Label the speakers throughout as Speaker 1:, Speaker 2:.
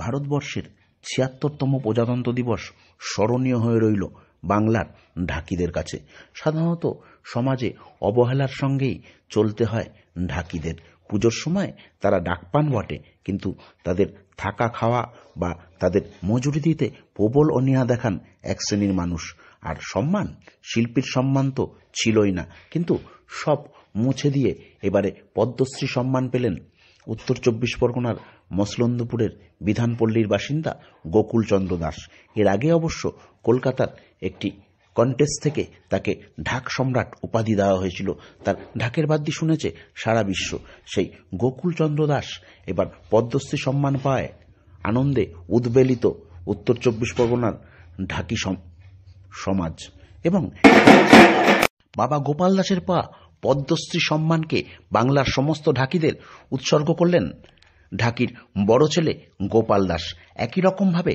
Speaker 1: ভারতবর্ষের ৭৬তম প্রজাতন্ত্র দিবস স্মরণীয় হয়ে রইল বাংলার ঢাকিদের কাছে। সাধারণত সমাজে অবহেলার সঙ্গেই চলতে হয় ঢাকিদের। পুজোর সময় তারা ডাক পান বটে, কিন্তু তাদের থাকা খাওয়া বা তাদের মজুরি দিতে প্রবল অনীহা দেখান এক শ্রেণীর মানুষ। আর সম্মান, শিল্পীর সম্মান তো ছিলই না, কিন্তু সব মুছে দিয়ে এবারে পদ্মশ্রী সম্মান পেলেন উত্তর ২৪ পরগনার মসলন্দপুরের বিধানপল্লীর বাসিন্দা গোকুল চন্দ্র দাস। এর আগে অবশ্য কলকাতার একটি কন্টেস্ট থেকে তাকে ঢাক সম্রাট উপাধি দেওয়া হয়েছিল। তার ঢাকের বাদ্যি শুনেছে সারা বিশ্ব। সেই গোকুল চন্দ্র দাস এবার পদ্মশ্রী সম্মান পায় আনন্দে উদ্বেলিত উত্তর ২৪ পরগনার ঢাকি সমাজ। এবং বাবা গোপাল দাসের পা পদ্মশ্রী সম্মানকে বাংলার সমস্ত ঢাকিদের উৎসর্গ করলেন ঢাকির বড় ছেলে গোপাল দাস। একই রকমভাবে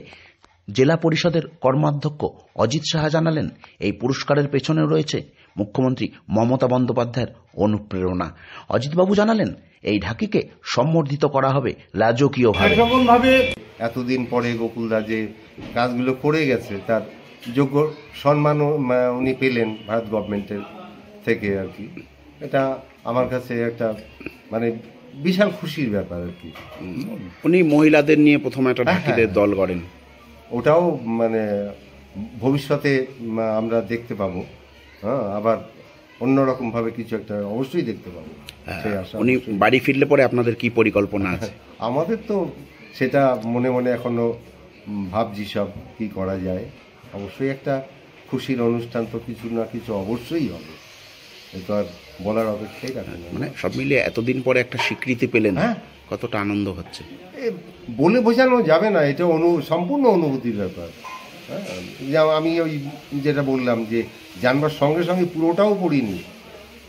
Speaker 1: জেলা পরিষদের কর্মাধ্যক্ষ অজিত সাহা জানালেন, এই পুরস্কারের পেছনে রয়েছে মুখ্যমন্ত্রী মমতা বন্দ্যোপাধ্যায়ের অনুপ্রেরণা। অজিতবাবু জানালেন, এই ঢাকিকে সম্বর্ধিত করা হবে রাজকীয়ভাবে।
Speaker 2: এতদিন পরে গোকুলদা যে কাজগুলো করে গেছে তার যোগ্য সম্মানও উনি পেলেন ভারত গভর্নমেন্টের থেকে আর কি। এটা আমার কাছে একটা মানে বিশাল খুশির ব্যাপার আর কি।
Speaker 1: উনি মহিলাদের নিয়ে প্রথমে একটা ঢাকিদের দল গড়েন,
Speaker 2: ওটাও মানে ভবিষ্যতে আমরা দেখতে পাবো। হ্যাঁ, আবার অন্যরকম ভাবে কিছু একটা অবশ্যই দেখতে পাবো।
Speaker 1: উনি বাড়ি ফিরলে পরে আপনাদের কি পরিকল্পনা আছে?
Speaker 2: আমাদের তো সেটা মনে মনে এখনো ভাবছি সব কি করা যায়। অবশ্যই একটা খুশির অনুষ্ঠান তো কিছু না কিছু অবশ্যই হবে, এটা আর বলার অপেক্ষাই রাখে না।
Speaker 1: মানে সব মিলিয়ে এতদিন পরে একটা স্বীকৃতি পেলেন, কতটা আনন্দ হচ্ছে
Speaker 2: বলে বোঝানো যাবে না। এটা সম্পূর্ণ অনুভূতির ব্যাপার। হ্যাঁ, আমি ওই যেটা বললাম যে জানবার সঙ্গে সঙ্গে পুরোটাও পড়িনি।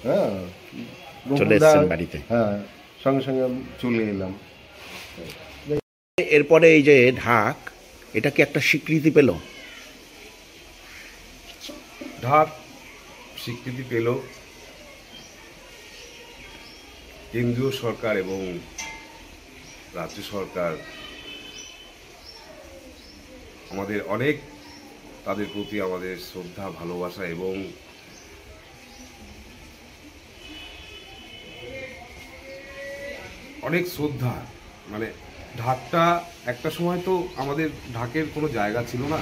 Speaker 2: হ্যাঁ,
Speaker 1: চলে এসেছেন বাড়িতে।
Speaker 2: হ্যাঁ, সঙ্গে সঙ্গে চলে এলাম।
Speaker 1: এরপরে এই যে ঢাক, এটা কি একটা স্বীকৃতি পেল?
Speaker 3: ঢাক স্বীকৃতি পেল কেন্দ্রীয় সরকার এবং রাজ্য সরকার আমাদের অনেক, তাদের প্রতি আমাদের শ্রদ্ধা, ভালোবাসা এবং অনেক শ্রদ্ধা। মানে ঢাকটা একটা সময় তো আমাদের ঢাকের কোনো জায়গা ছিল না।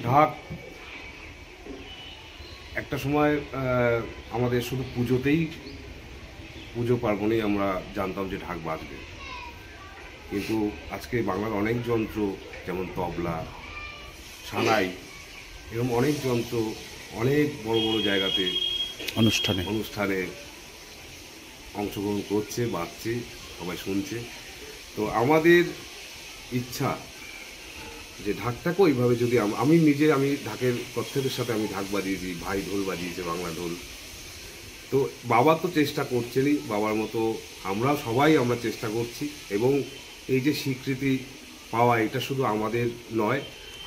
Speaker 3: ঢাক একটা সময় আমাদের শুধু পুজো পার্বণেই আমরা জানতাম যে ঢাক বাজবে, কিন্তু আজকে বাংলার অনেক যন্ত্র, যেমন তবলা, সানাই, এরকম অনেক যন্ত্র অনেক বড় বড় জায়গাতে অনুষ্ঠানে অংশগ্রহণ করছে, বাজছে, সবাই শুনছে। তো আমাদের ইচ্ছা যে ঢাকটাকে ওইভাবে যদি আমি ঢাকের কচ্ছপের সাথে আমি ঢাক বাজিয়েছি, ভাই ঢোল বাজিয়েছে, বাংলা ঢোল। তো বাবা তো চেষ্টা করছেনই, বাবার মতো আমরা চেষ্টা করছি। এবং এই যে স্বীকৃতি পাওয়া, এটা শুধু আমাদের নয়,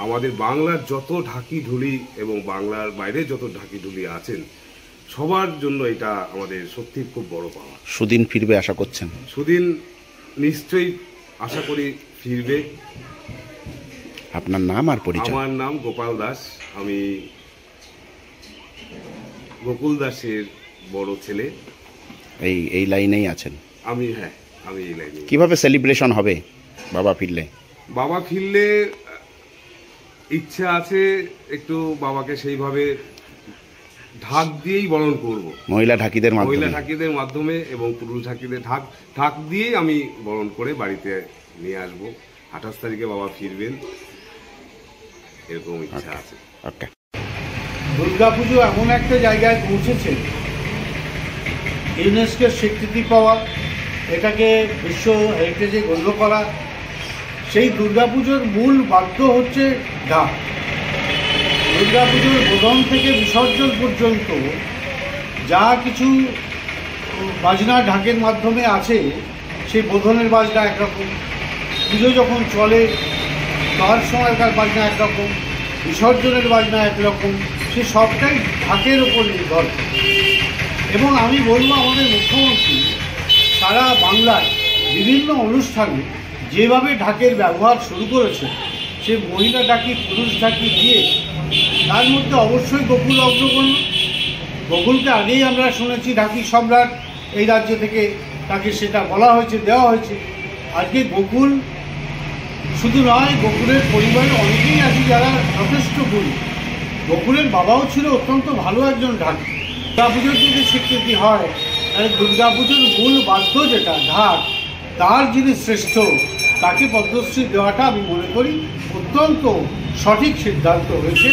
Speaker 3: আমাদের বাংলার যত ঢাকি ঢুলি এবং বাংলার বাইরে যত ঢাকি ঢুলি আছেন সবার জন্য এটা আমাদের সত্যি খুব বড় পাওয়া।
Speaker 1: সুদিন ফিরবে আশা করছেন?
Speaker 3: সুদিন নিশ্চয়ই আশা করি ফিরবে।
Speaker 1: আপনার নাম আর পরিচয়?
Speaker 3: আমার নাম গোপাল দাস, আমি গোকুল দাসের বড় ছেলে।
Speaker 1: এই লাইনেই আছেন?
Speaker 3: আমি এই লাইনে।
Speaker 1: কিভাবে সেলিব্রেশন হবে বাবা ফিরলে?
Speaker 3: বাবা ফিরলে ইচ্ছা আছে একটু বাবাকে সেইভাবে ঢাক দিয়েই বরণ করব।
Speaker 1: মহিলা ঢাকিদের
Speaker 3: মাধ্যমে এবং পুরুষ ঢাকিদের ঢাক দিয়েই আমি বরণ করে বাড়িতে নিয়ে আসবো। 28 তারিখে বাবা ফিরবেন, এরকম ইচ্ছা আছে।
Speaker 4: দুর্গাপুজো এমন একটা জায়গায় পৌঁছেছে, ইউনেস্কোর স্বীকৃতি পাওয়া, এটাকে বিশ্ব হেরিটেজে গণ্য করা। সেই দুর্গাপুজোর মূল বাদ্য হচ্ছে ঢাক। দুর্গাপুজোর বোধন থেকে বিসর্জন পর্যন্ত যা কিছু বাজনা ঢাকের মাধ্যমে আছে, সেই বোধনের বাজনা একরকম, পুজো যখন চলে তার সময়কার বাজনা একরকম, বিসর্জনের বাজনা একরকম, সে সবটাই ঢাকের ওপর নির্ভর করে। এবং আমি বলবো আমাদের মুখ্যমন্ত্রী সারা বাংলায় বিভিন্ন অনুষ্ঠানে যেভাবে ঢাকের ব্যবহার শুরু করেছে, সে মহিলা ঢাকি পুরুষ ঢাকি দিয়ে, তার মধ্যে অবশ্যই গোকুল অগ্রগণ্য। গোকুলকে আগেই আমরা শুনেছি ঢাকি সম্রাট, এই রাজ্য থেকে তাকে সেটা বলা হয়েছে, দেওয়া হয়েছে। আজকে গোকুল শুধু নয়, গোকুলের পরিবারে অনেকেই আছে যারা যথেষ্ট গুণী। গোকুলের বাবাও ছিল অত্যন্ত ভালো একজন ঢাকি। দুর্গাপুজোর যদি স্বীকৃতি হয়, তাহলে দুর্গাপুজোর মূল বাদ্য যেটা ঢাক, তার যিনি শ্রেষ্ঠ, তাকে পদ্মশ্রী দেওয়াটা আমি মনে করি অত্যন্ত সঠিক সিদ্ধান্ত হয়েছে।